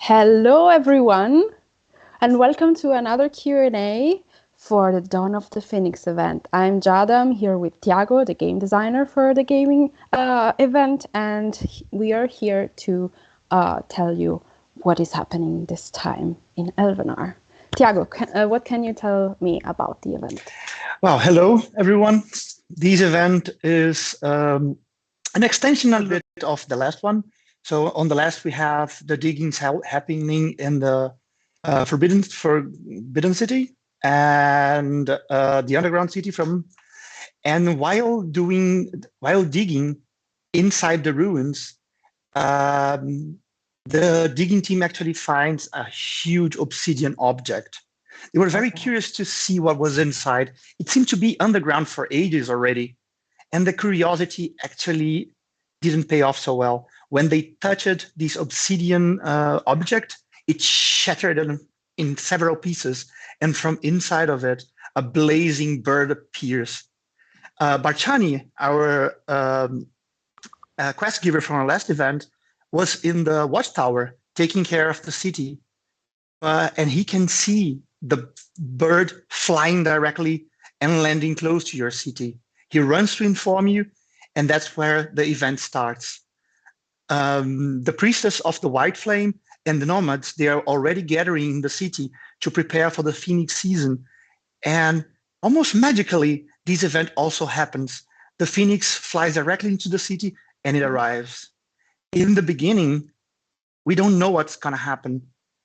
Hello, everyone, and welcome to another Q&A for the Dawn of the Phoenix event. I'm Jada. I'm here with Tiago, the game designer for the gaming event, and we are here to tell you what is happening this time in Elvenar. Tiago, what can you tell me about the event? Well, hello, everyone. This event is an extension a bit of the last one. So on the last, we have the diggings happening in the Forbidden City and the underground city and while digging inside the ruins, the digging team actually finds a huge obsidian object. They were very curious to see what was inside. It seemed to be underground for ages already. And the curiosity actually didn't pay off so well. When they touched this obsidian object, it shattered in several pieces. And from inside of it, a blazing bird appears. Barchani, our quest giver from our last event, was in the watchtower taking care of the city. And he can see the bird flying directly and landing close to your city. He runs to inform you, and that's where the event starts. The priestess of the White Flame and the nomads, they are already gathering in the city to prepare for the Phoenix season. And almost magically, this event also happens. The Phoenix flies directly into the city and it arrives. In the beginning, we don't know what's going to happen.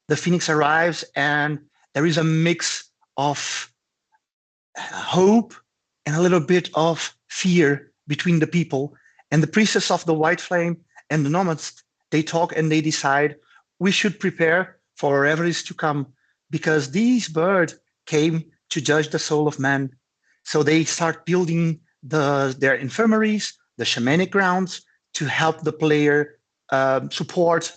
The Phoenix arrives and there is a mix of hope and a little bit of fear between the people. And the priestess of the White Flame and the nomads, they talk and they decide we should prepare for whatever is to come, because these birds came to judge the soul of man. So they start building their infirmaries, the shamanic grounds, to help the player support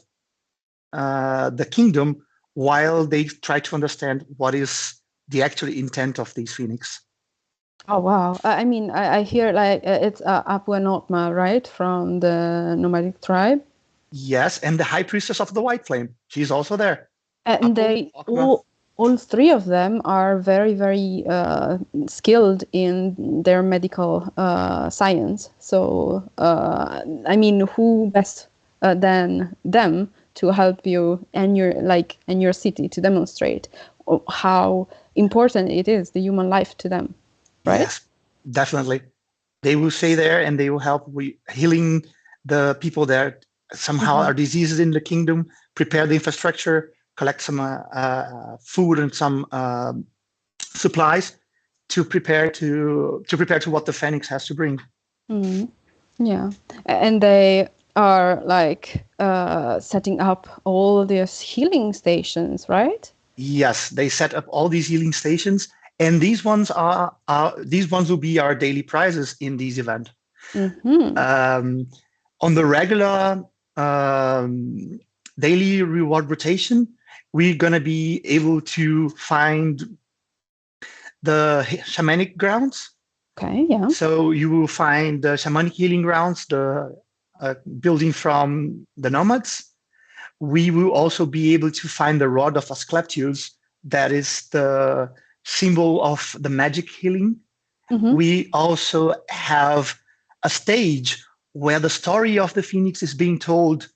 the kingdom while they try to understand what is the actual intent of these Phoenix. Oh, wow. I mean, I hear like it's Apua Notma, right? From the nomadic tribe. Yes, and the High Priestess of the White Flame. She's also there. And they all three of them are very, very skilled in their medical science. So, I mean, who best than them to help you and your city to demonstrate how important it is, the human life to them, right? Yes, definitely. They will stay there and they will help with healing the people there. Somehow our diseases in the kingdom, prepare the infrastructure, collect some food and some supplies to prepare to what the Phoenix has to bring. Yeah, and they are like setting up all these healing stations, right? Yes, they set up all these healing stations, and these ones will be our daily prizes in this event. On the regular daily reward rotation, we're going to be able to find the shamanic grounds. Okay, yeah. So you will find the shamanic healing grounds, the building from the nomads. We will also be able to find the rod of Asclepius, that is the symbol of the magic healing. We also have a stage where the story of the Phoenix is being told,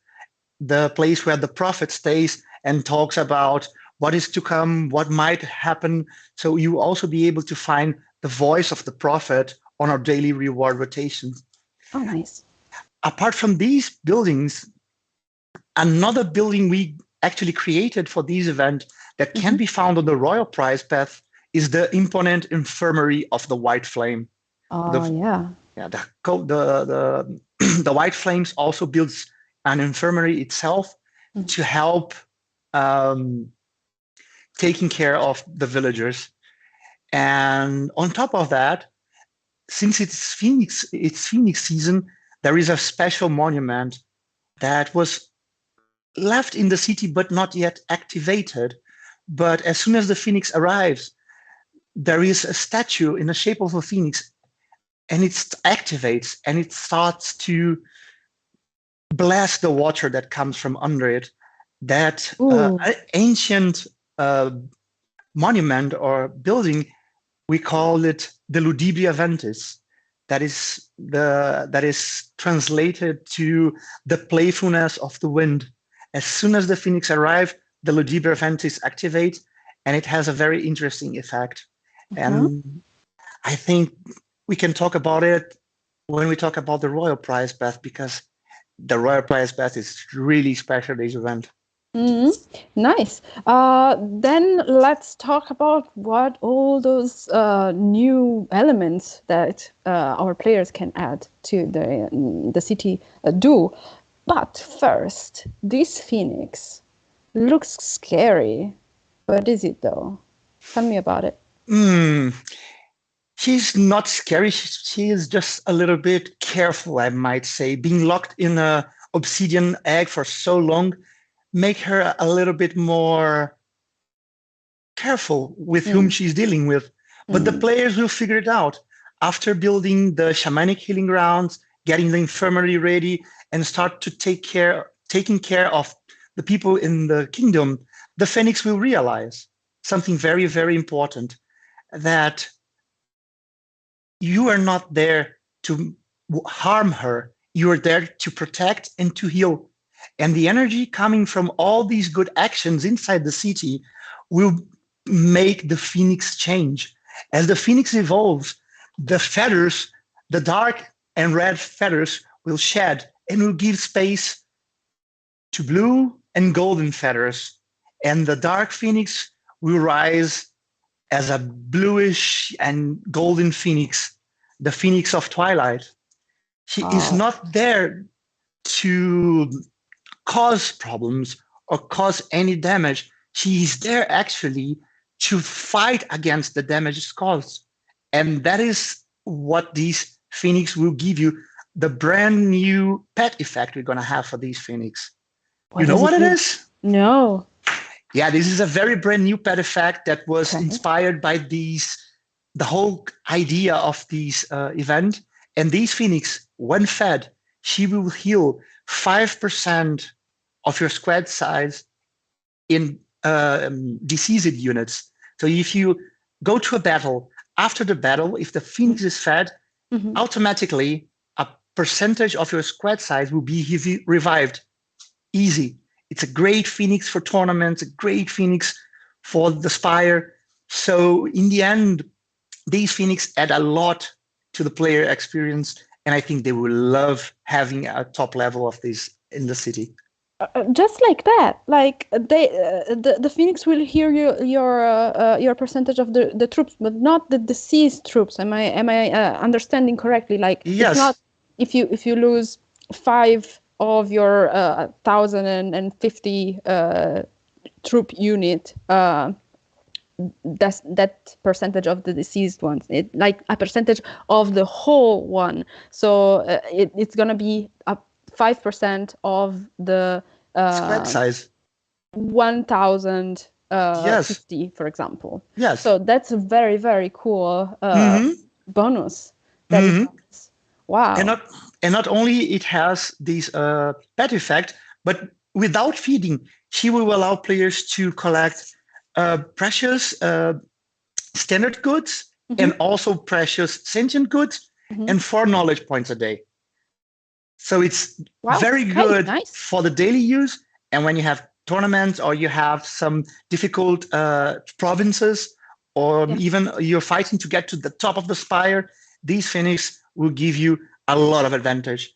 the place where the prophet stays and talks about what is to come, what might happen. So you will also be able to find the voice of the prophet on our daily reward rotation. Oh, nice. Apart from these buildings, another building we actually created for this event that can be found on the Royal Prize path is the imponent infirmary of the White Flame. Yeah. Yeah, the White Flames also builds an infirmary itself to help taking care of the villagers. And on top of that, since it's Phoenix season, there is a special monument that was left in the city but not yet activated. But as soon as the Phoenix arrives, there is a statue in the shape of a Phoenix, and it activates and it starts to blast the water that comes from under it. that Ooh. ancient monument or building, we call it the Ludibria Ventis. That is translated to the playfulness of the wind. As soon as the phoenix arrive, the Ludibria Ventis activate, and it has a very interesting effect. Uh-huh. And I think we can talk about it when we talk about the Royal Prize Bath, because the Royal Prize Bath is really special, this event. Mhm. Nice. Then let's talk about what all those new elements that our players can add to the city do. But first, this phoenix looks scary. What is it though? Tell me about it. Mm, she's not scary. She is just a little bit careful, I might say. Being locked in a obsidian egg for so long make her a little bit more careful with whom Mm, she's dealing with. But the mm, players will figure it out after building the shamanic healing grounds, getting the infirmary ready, and start to taking care of the people in the kingdom. The Phoenix will realize something very, very important, that you are not there to harm her. You are there to protect and to heal. And the energy coming from all these good actions inside the city will make the phoenix change. As the phoenix evolves, the feathers, the dark and red feathers, will shed and will give space to blue and golden feathers. And the dark phoenix will rise as a bluish and golden phoenix, the phoenix of twilight. She is wow. not there to cause problems or cause any damage. She is there actually to fight against the damage caused. And that is what these phoenix will give you, the brand new pet effect we're going to have for these phoenix. You What know does what it it mean? is? No. Yeah, this is a very brand new pet effect that was Okay. inspired by the whole idea of these event. And these phoenix, when fed, she will heal 5% of your squad size in diseased units. So if you go to a battle, after the battle, if the phoenix is fed, Mm-hmm. automatically a percentage of your squad size will be revived. Easy. It's a great phoenix for tournaments, a great phoenix for the Spire. So in the end, these phoenix add a lot to the player experience, and I think they will love having a top level of this in the city. Just like that, like the Phoenix will hear your percentage of the troops, but not the deceased troops. Am I understanding correctly? Like it's not Yes, if you lose five of your 1,050 troop unit, that percentage of the deceased ones. It like a percentage of the whole one. So it's gonna be a 5% of the squad uh, size. 1,050, Yes, for example. yes. So that's a very, very cool Mm-hmm. bonus that it Mm-hmm. has. And Wow. not only it has this pet effect, but without feeding, she will allow players to collect precious standard goods Hmm. and also precious sentient goods Hmm. and 4 knowledge points a day. So it's Wow. very Okay. good Nice. for the daily use. And when you have tournaments or you have some difficult provinces, or Yeah. even you're fighting to get to the top of the spire, these Phoenix will give you a lot of advantage.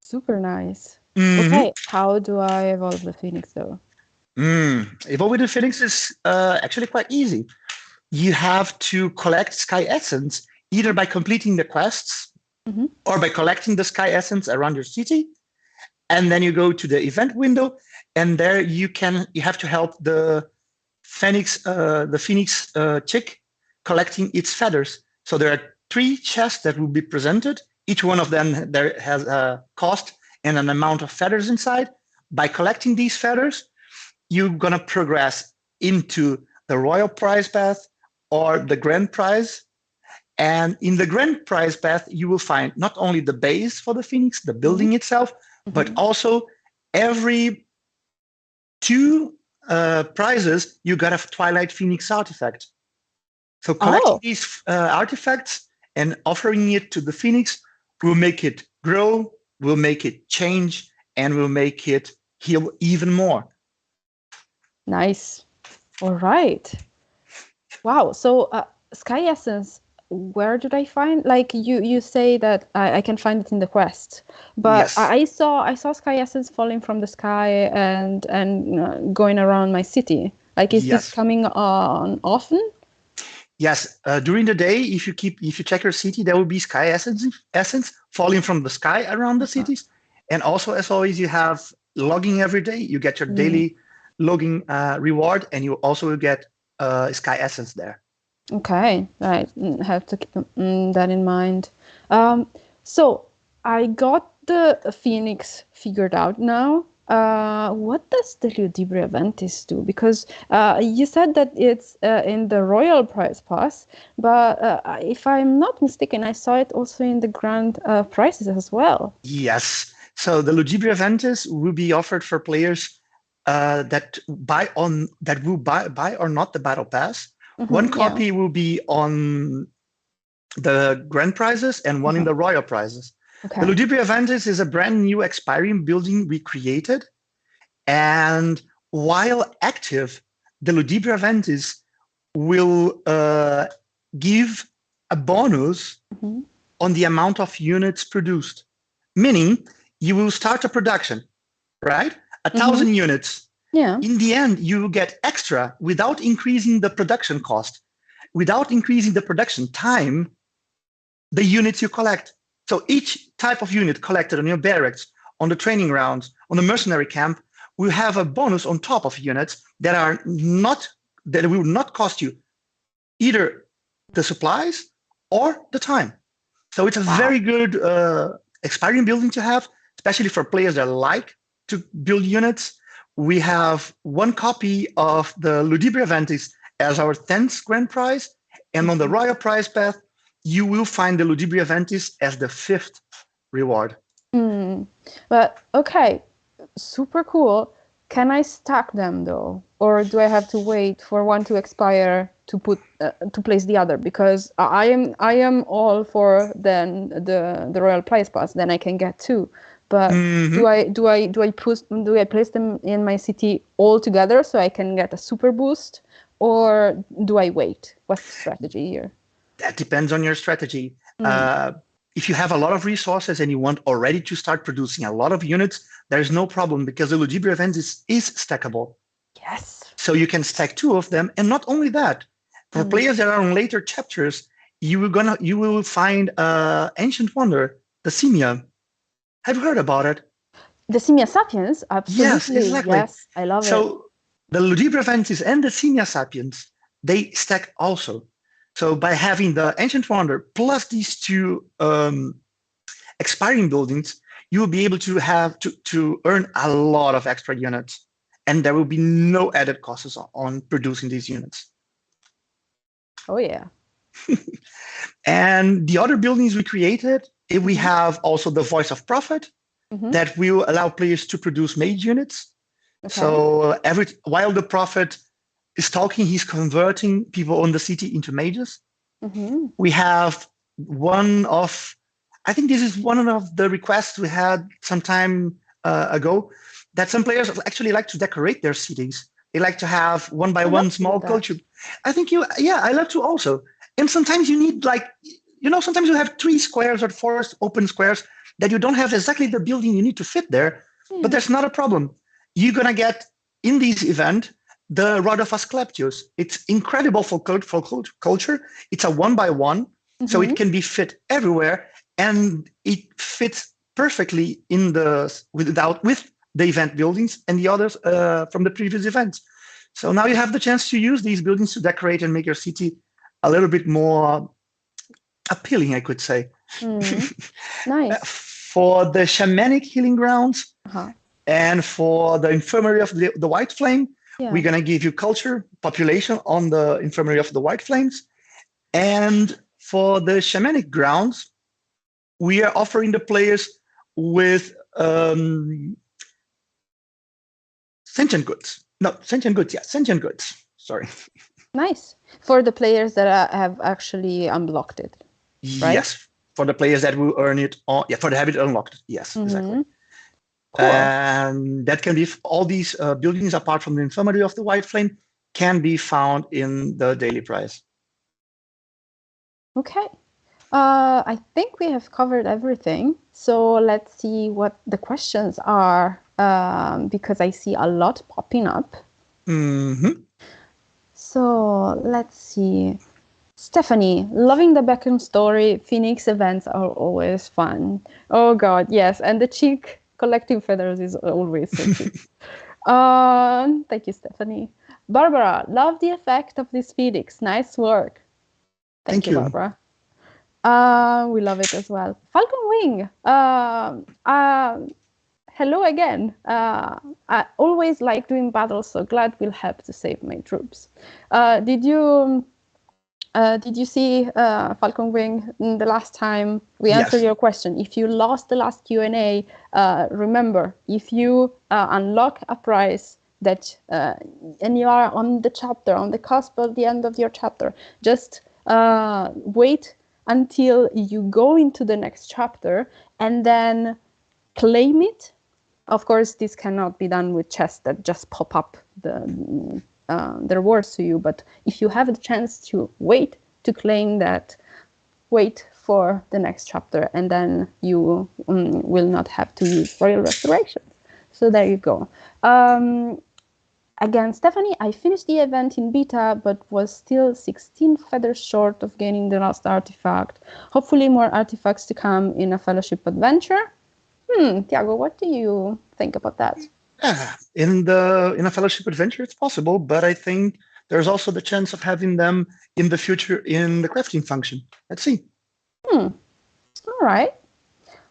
Super nice. Mm-hmm. Okay. How do I evolve the Phoenix though? Evolve with the Phoenix is actually quite easy. You have to collect Sky Essence either by completing the quests Hmm. or by collecting the Sky Essence around your city. And then you go to the event window, and there you have to help the Phoenix chick collecting its feathers. So there are 3 chests that will be presented. Each one of them there has a cost and an amount of feathers inside. By collecting these feathers, you're gonna progress into the Royal Prize Path or the Grand Prize. And in the Grand Prize Path, you will find not only the base for the Phoenix, the Hmm. building itself, but Hmm. also every two prizes, you got a Twilight Phoenix artifact. So collecting these artifacts and offering it to the Phoenix will make it grow, will make it change, and will make it heal even more. Nice. All right. Wow. So Sky Essence, where did I find? Like you say that I can find it in the quest, but Yes. I saw Sky Essence falling from the sky and going around my city. Like, is this coming on often? Yes. During the day, if you check your city, there will be Sky Essence falling from the sky around the cities, and also, as always, you have logging every day. You get your daily logging reward, and you also will get Sky Essence there. Okay, right. Have to keep that in mind. So I got the Phoenix figured out now. What does the Ludibria Ventis do? Because you said that it's in the Royal Prize Pass, but if I'm not mistaken, I saw it also in the Grand Prizes as well. Yes. So the Ludibria Ventis will be offered for players that buy or not the Battle Pass. One copy will be on the Grand Prizes and one in the Royal Prizes. Okay. The Ludibria Ventis is a brand new expiring building we created. And while active, the Ludibria Ventis will give a bonus on the amount of units produced. Meaning, you will start a production, right? 1,000 units. Yeah. In the end, you get extra without increasing the production cost, without increasing the production time, the units you collect. So each type of unit collected on your barracks, on the training grounds, on the mercenary camp, will have a bonus on top of units that will not cost you either the supplies or the time. So it's a very good expiring building to have, especially for players that like to build units. We have one copy of the Ludibria Ventis as our 10th grand prize. And on the Royal Prize path, you will find the Ludibria Ventis as the 5th reward. But okay, super cool. Can I stack them though? Or do I have to wait for one to expire to put to place the other? Because I am all for then the Royal Prize Pass, then I can get two. But do I place them in my city all together so I can get a super boost, or do I wait? What's the strategy here? That depends on your strategy. If you have a lot of resources and you want already to start producing a lot of units, there's no problem because the Ludibria Ventis is stackable. Yes. So you can stack two of them, and not only that, for players that are on later chapters, you will find Ancient Wonder, the Simia. Have you heard about it? The Simia Sapiens, absolutely. Yes, exactly. Yes, I love it. So the Ludibria Ventis and the Simia Sapiens, they stack also. So by having the Ancient Wonder plus these two expiring buildings, you will be able to have to earn a lot of extra units, and there will be no added costs on producing these units. Oh yeah. And the other buildings we created, we have also the Voice of Prophet that will allow players to produce mage units. Okay. So while the prophet is talking, he's converting people on the city into mages. We have I think this is one of the requests we had some time ago, that some players actually like to decorate their cities. They like to have one by one small culture. I think I love to also. And sometimes you need sometimes you have 3 squares or 4 open squares that you don't have exactly the building you need to fit there, but that's not a problem. You're going to get, in this event, the Rod of Asclepius. It's incredible for culture. It's a 1x1, so it can be fit everywhere, and it fits perfectly with the event buildings and the others from the previous events. So now you have the chance to use these buildings to decorate and make your city a little bit more appealing, I could say. Nice. For the shamanic healing grounds and for the infirmary of the White Flame, we're going to give you culture, population on the infirmary of the White Flames. And for the shamanic grounds, we are offering the players with sentient goods. No, sentient goods. Yeah, sentient goods. Sorry. Nice. For the players that have actually unblocked it, right? Yes, for the players that will earn it. For the habit unlocked. Yes, exactly. Cool. And that can be all these buildings, apart from the Infirmary of the White Flame, can be found in the daily prize. Okay. I think we have covered everything. So let's see what the questions are, because I see a lot popping up. Mm-hmm. So let's see. Stephanie, loving the Beckham story. Phoenix events are always fun. Oh God, yes. And the cheek collecting feathers is always so cute. Thank you, Stephanie. Barbara, love the effect of this Phoenix. Nice work. Thank you, Barbara. We love it as well. Falcon Wing. Hello again. I always like doing battles, so glad we'll help to save my troops. Did you see Falcon Wing the last time we answered your question? If you lost the last Q&A, remember, if you unlock a prize that and you are on the chapter, on the cusp of the end of your chapter, just wait until you go into the next chapter and then claim it. Of course, this cannot be done with chests that just pop up the rewards to you. But if you have the chance to wait to claim that, wait for the next chapter, and then you will not have to use Royal Restoration. So there you go. Again, Stephanie, I finished the event in beta, but was still 16 feathers short of gaining the last artifact. Hopefully more artifacts to come in a Fellowship adventure. Tiago, what do you think about that? In a Fellowship adventure, it's possible, but I think there's also the chance of having them in the future in the crafting function. Let's see. All right.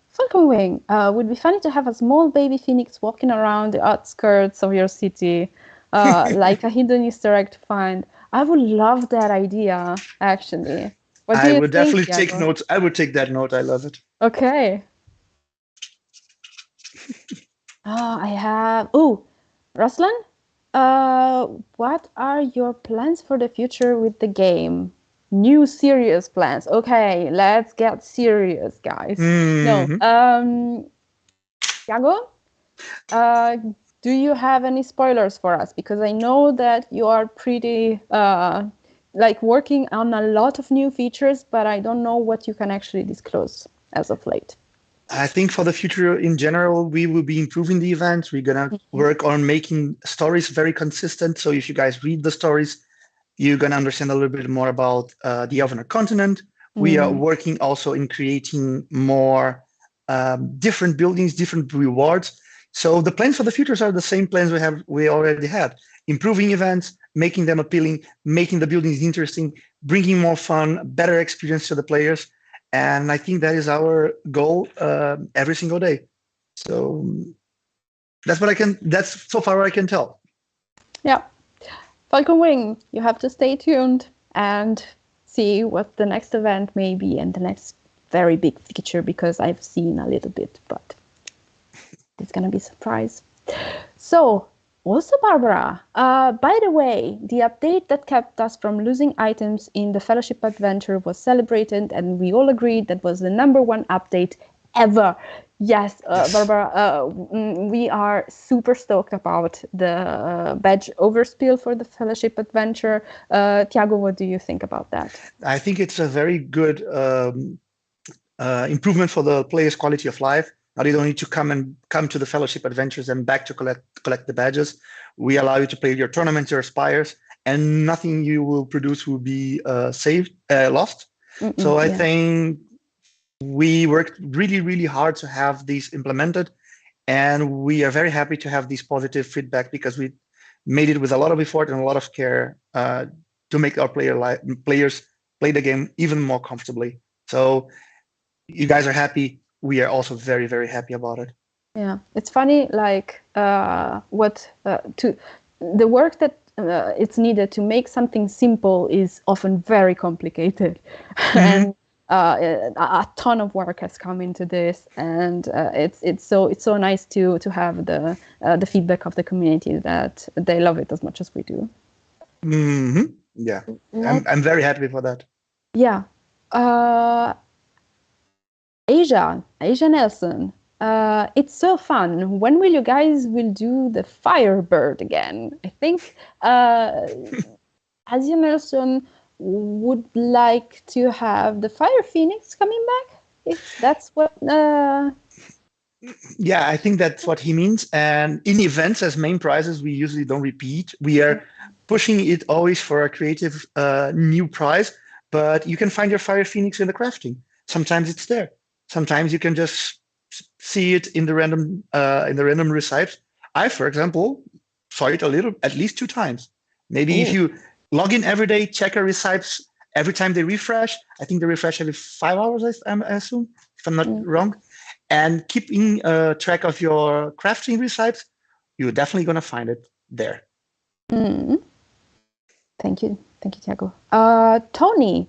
Falcon Wing, would be funny to have a small baby phoenix walking around the outskirts of your city, like a hidden Easter egg to find. I would love that idea, actually. What do you think, I would definitely Tiago? take notes. I would take that note. I love it. Okay. I have. Oh, Ruslan, what are your plans for the future with the game? New serious plans. Okay, let's get serious, guys. No. Tiago, do you have any spoilers for us? Because I know that you are pretty working on a lot of new features, but I don't know what you can actually disclose as of late. I think for the future in general, we will be improving the events. We're going to work on making stories very consistent. So if you guys read the stories, you're going to understand a little bit more about the Elvenar continent. We are working also in creating more different buildings, different rewards. So the plans for the futures are the same plans we already had. Improving events, making them appealing, making the buildings interesting, bringing more fun, better experience to the players. And I think that is our goal every single day. So that's so far what I can tell. Yeah. Falcon Wing, you have to stay tuned and see what the next event may be and the next very big feature, because I've seen a little bit, but it's going to be a surprise. So, also Barbara, by the way, the update that kept us from losing items in the Fellowship adventure was celebrated, and we all agreed that was the #1 update ever. Yes, Barbara, we are super stoked about the badge overspill for the Fellowship adventure. Tiago, what do you think about that? I think it's a very good improvement for the player's quality of life. Now you don't need to come to the Fellowship adventures and back to collect the badges. We allow you to play your tournaments, your spires, and nothing you will produce will be lost. So I think we worked really, really hard to have these implemented, and we are very happy to have this positive feedback, because we made it with a lot of effort and a lot of care to make our players play the game even more comfortably. So you guys are happy. We are also very, very happy about it. Yeah, it's funny, like the work that it's needed to make something simple is often very complicated. And a ton of work has come into this, and it's so nice to have the feedback of the community that they love it as much as we do. Yeah, I'm very happy for that. Yeah. Asia Nelson. It's so fun. When will you guys will do the Firebird again? I think Asia Nelson would like to have the Fire Phoenix coming back. If that's what. Yeah, I think that's what he means. And in events as main prizes, we usually don't repeat. We are pushing it always for a creative new prize. But you can find your Fire Phoenix in the crafting. Sometimes it's there. Sometimes you can just see it in the random recipes. I, for example, saw it at least 2 times. Maybe if you log in every day, check your recipes every time they refresh. I think they refresh every 5 hours, I assume, if I'm not wrong. And keeping track of your crafting recipes, you're definitely going to find it there. Thank you, Tiago. Tony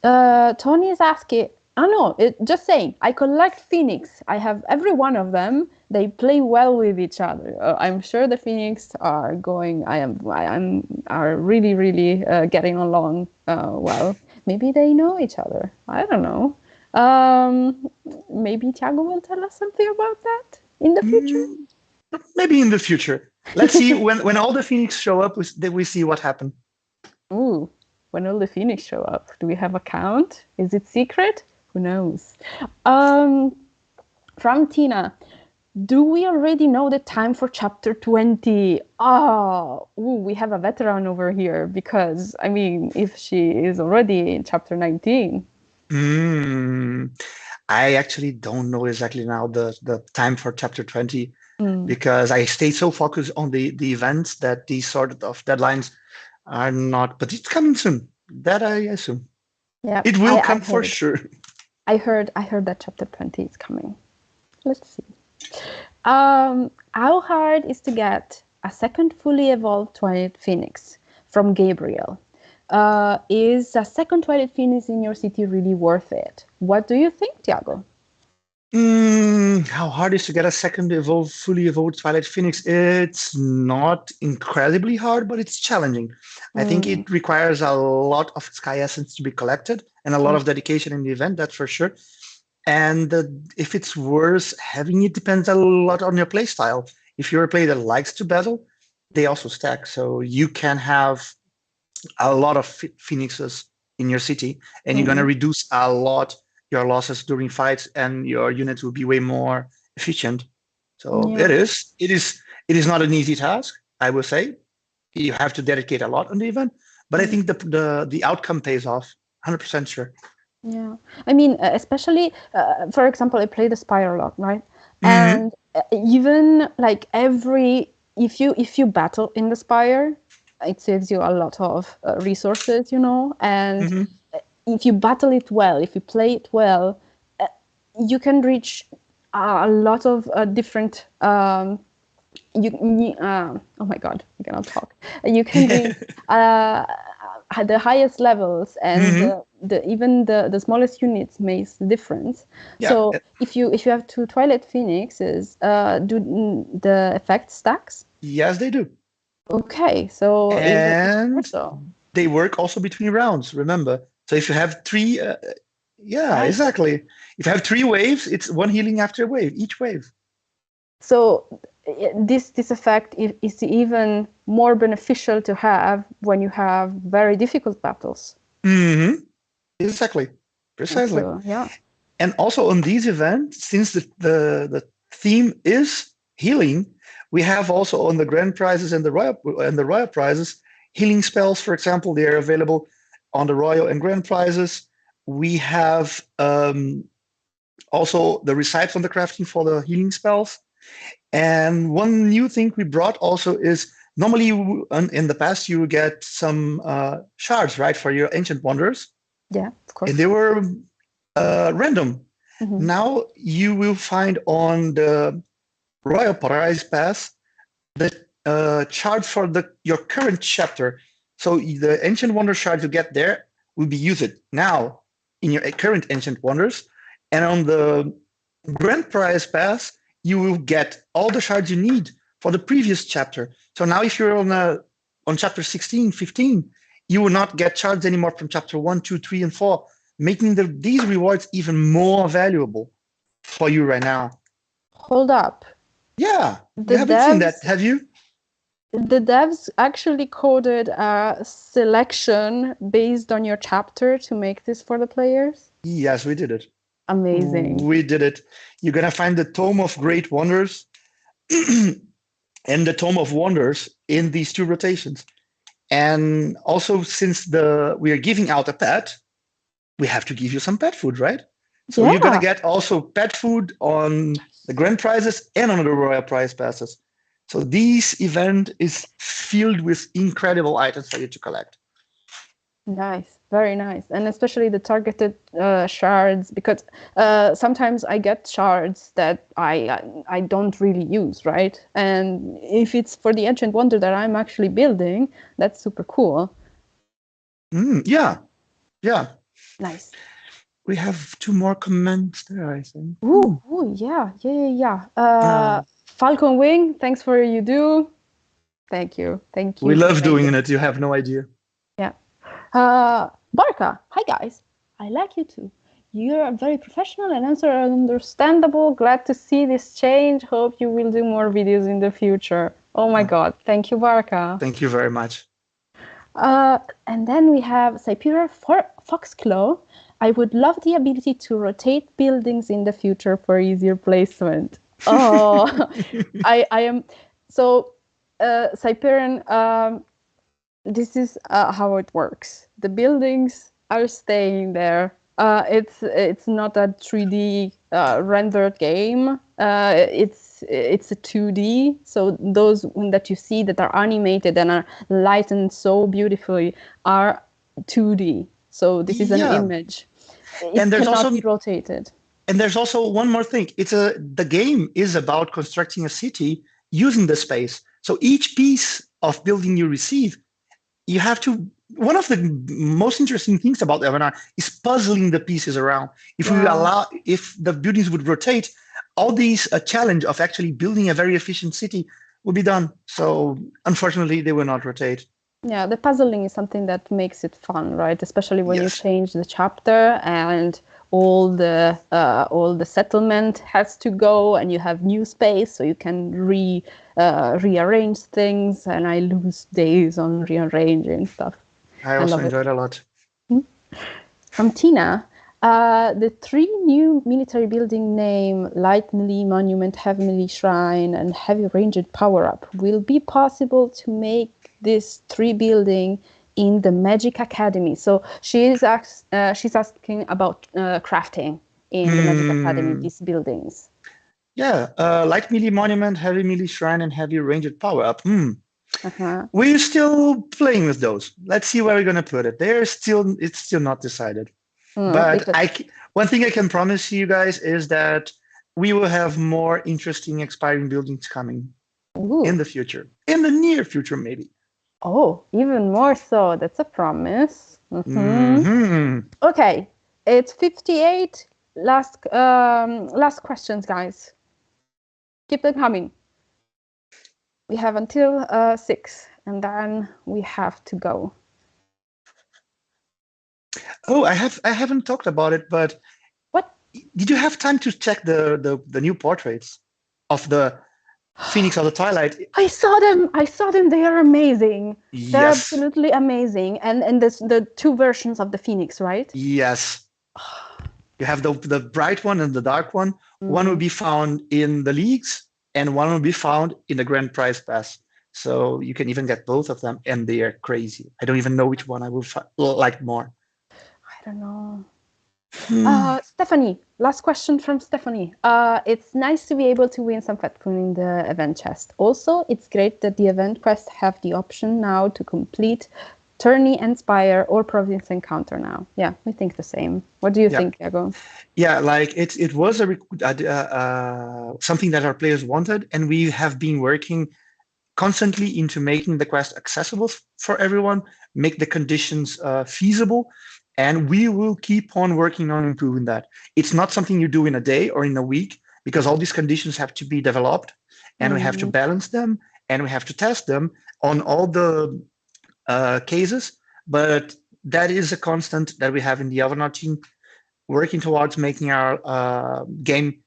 is asking. Just saying. I collect Phoenix. I have every one of them. They play well with each other. I'm sure the Phoenix are going. Are really getting along well. Maybe they know each other. I don't know. Maybe Tiago will tell us something about that in the future. Maybe in the future. Let's see when all the Phoenix show up, we see what happened. Ooh, when all the Phoenix show up, do we have a count? Is it secret? Who knows? From Tina, do we already know the time for chapter 20? We have a veteran over here because, I mean, if she is already in chapter 19. I actually don't know exactly now the time for chapter 20 because I stay so focused on the events that these sort of deadlines are not, but it's coming soon. That I assume. Yeah, it will come for sure. I heard that chapter 20 is coming. Let's see. How hard is to get a second fully evolved Twilight Phoenix? From Gabriel. Is a second Twilight Phoenix in your city really worth it? What do you think, Tiago? How hard is to get a second fully evolved Twilight Phoenix? It's not incredibly hard, but it's challenging. I think it requires a lot of Sky Essence to be collected and a lot of dedication in the event, that's for sure. And if it's worth having, it depends a lot on your playstyle. If you're a player that likes to battle, they also stack. So you can have a lot of Phoenixes in your city, and you're going to reduce a lot your losses during fights, and your units will be way more efficient. So it is not an easy task, I will say. You have to dedicate a lot on the event, but I think the outcome pays off. 100% sure. Yeah, I mean, especially for example, I play the Spire a lot, right? And even like if you battle in the Spire, it saves you a lot of resources, and if you battle it well, if you play it well, you can reach a lot of different. Oh my God, I cannot talk. You can reach the highest levels, and even the smallest units makes the difference. Yeah. So if you have 2 Twilight Phoenixes, do the effect stacks? Yes, they do. Okay, so and they work also between rounds. Remember, so if you have 3, right. Exactly. If you have 3 waves, it's 1 healing after a wave, each wave. So this effect is even more beneficial to have when you have very difficult battles. Exactly. Precisely. Yeah. And also on these events, since the theme is healing, we have also on the grand prizes and the royal prizes healing spells. For example, they are available on the royal and grand prizes. We have also the recipes on the crafting for the healing spells. And one new thing we brought also is normally in the past you get some shards, right, for your ancient wonders. Yeah, of course. And they were random. Now you will find on the Royal Prize Pass the shard for your current chapter. So the ancient wonder shard you get there will be used. Now, in your current Ancient Wonders. And on the Grand Prize Pass, you will get all the shards you need for the previous chapter. So now if you're on chapter 16, 15, you will not get shards anymore from chapter 1, 2, 3, and 4, making these rewards even more valuable for you right now. Hold up. Yeah, you haven't seen that, have you? The devs actually coded a selection based on your chapter to make this for the players? Yes, we did it. Amazing. We did it. You're going to find the Tome of Great Wonders and the Tome of Wonders in these two rotations. And also, since we are giving out a pet, we have to give you some pet food, right? So you're going to get also pet food on the grand prizes and on the royal prize passes. So this event is filled with incredible items for you to collect. Nice, very nice. And especially the targeted shards, because sometimes I get shards that I don't really use, right? And if it's for the Ancient Wonder that I'm actually building, that's super cool. Yeah. Nice. We have 2 more comments there, I think. Ooh, yeah. Falcon Wing, thanks for you do. Thank you. We love doing it. You have no idea. Yeah. Barca, hi guys. I like you too. You're very professional and answer understandable. Glad to see this change. Hope you will do more videos in the future. Oh my God. Thank you, Barca. Thank you very much. And then we have Cypera Foxclaw. I would love the ability to rotate buildings in the future for easier placement. Oh, I am. So, Cyperian, this is how it works. The buildings are staying there. It's not a 3D rendered game. It's a 2D. So those that you see that are animated and are lightened so beautifully are 2D. So this is an image. It cannot be rotated. And there's also one more thing. The game is about constructing a city using the space. So each piece of building you receive, you have to. One of the most interesting things about Avanar is puzzling the pieces around. If the buildings would rotate, all these challenge of actually building a very efficient city would be done. So unfortunately, they will not rotate. Yeah, the puzzling is something that makes it fun, right? Especially when you change the chapter and all the settlement has to go, and you have new space, so you can rearrange things. And I lose days on rearranging stuff. I also enjoyed it a lot. From Tina, the 3 new military building name, Light Melee Monument, Heavy Melee Shrine, and Heavy Ranged Power Up will be possible to make this 3 building in the Magic Academy. So she's asking about crafting in the Magic Academy, these buildings. Yeah, Light Melee Monument, Heavy Melee Shrine, and Heavy Ranged Power Up. We're still playing with those. Let's see where we're going to put it. It's still not decided. But one thing I can promise you guys is that we will have more interesting expiring buildings coming in the future, in the near future, maybe. Oh, even more so. That's a promise. Okay, it's 58. Last questions, guys. Keep them coming. We have until 6, and then we have to go. Oh, I haven't talked about it, but what? Did you have time to check the new portraits of the Phoenix of the Twilight? I saw them. They are amazing. Yes. They're absolutely amazing. And the 2 versions of the Phoenix, right? Yes. You have the bright one and the dark one. One will be found in the leagues, and one will be found in the Grand Prize Pass. So you can even get both of them, and they are crazy. I don't even know which one I will like more. I don't know. Stephanie, last question from Stephanie. It's nice to be able to win some pet food in the event chest. Also, it's great that the event quests have the option now to complete Tourney and Spire or Province Encounter now. Yeah, we think the same. What do you think, Diego? Yeah, like it was something that our players wanted, and we have been working constantly into making the quest accessible for everyone, make the conditions feasible. And we will keep on working on improving that. It's not something you do in a day or in a week, because all these conditions have to be developed, and we have to balance them, and we have to test them on all the cases. But that is a constant that we have in the Evernote team, working towards making our game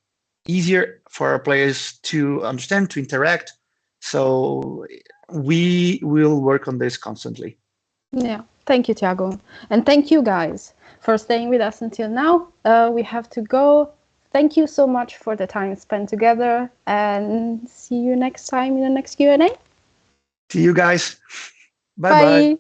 easier for our players to understand, to interact. So we will work on this constantly. Yeah, thank you, Thiago. And thank you guys for staying with us until now. We have to go. Thank you so much for the time spent together, and see you next time in the next Q&A. See you guys. Bye-bye. Bye.